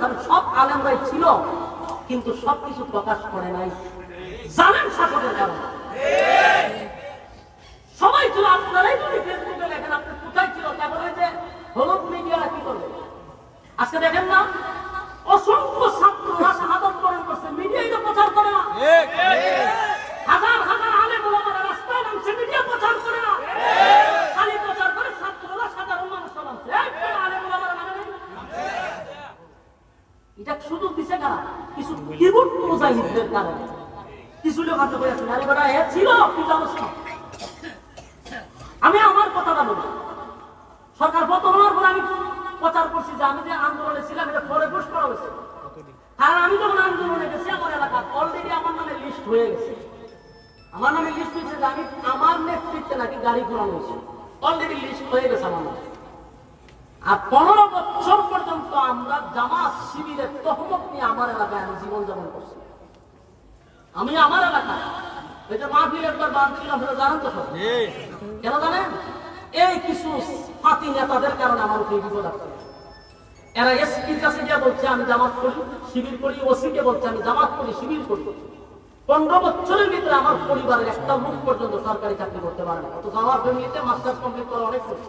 কারণ সব আলেমরাই ছিল, কিন্তু সবকিছু প্রকাশ করে নাই, জানেন শাসকের কারণে। সবাই ছিল, আপনারাই যদি ফেসবুকে লেখেন আপনি কোথায় ছিল, তারপরে যে হলুদ মিডিয়া কি করবে। আজকে দেখেন না, অসংখ্য ছাত্ররা শাহাদাত বরণ করছে, মিডিয়া এটা প্রচার করে না। হাজার হাজার আলেম ওলামারা রাস্তায় নামছে, মিডিয়া প্রচার করে না, খালি প্রচার করে ছাত্ররা, সাধারণ মানুষরা নামছে। আলেম ওলামারা মানে এটা সুযোগ দিছে কারা? কিছু কিবুট মুজাহিদদের কারণে। কিছু লোক হাতে করে আছেন, আরে বেটা এ ছিল কি অবস্থা। আমি আমার কথাটা বলি, সরকার পতন হওয়ার পরে আমি প্রচার করছি যে আমি যে আন্দোলনে ছিলাম এটা পরে ঘোষ করা হয়েছে। কারণ আমি যখন আন্দোলনে গেছি আমার এলাকার অলরেডি আমার নামে লিস্ট হয়ে গেছে, আমার নামে লিস্ট হয়েছে যে আমি আমার নেতৃত্বে নাকি গাড়ি ঘোরানো হয়েছে, অলরেডি লিস্ট হয়ে গেছে আমার নামে। আর 15 বছর পর্যন্ত আমরা জামাত শিবিরের তহমত নিয়ে আমার এলাকায় আমি জীবনযাপন করছি। আমি আমার এলাকায় এটা মাহফিল একবার বাঁধছিলাম, আপনারা জানেন তো সব। কেন জানেন? এই কিছু ফাঁতি নেতাদের কারণে আমার উপরে বিপদ আসছে। এরা এসপির কাছে গিয়ে বলছে আমি জামাত করি শিবির করি, ওসিকে বলছে আমি জামাত করি শিবির করি। 15 বছরের ভিতরে আমার পরিবারের একটা লোক পর্যন্ত সরকারি চাকরি করতে পারে না। অথচ আমার ফ্যামিলিতে মাস্টার্স কমপ্লিট করা অনেক কষ্ট।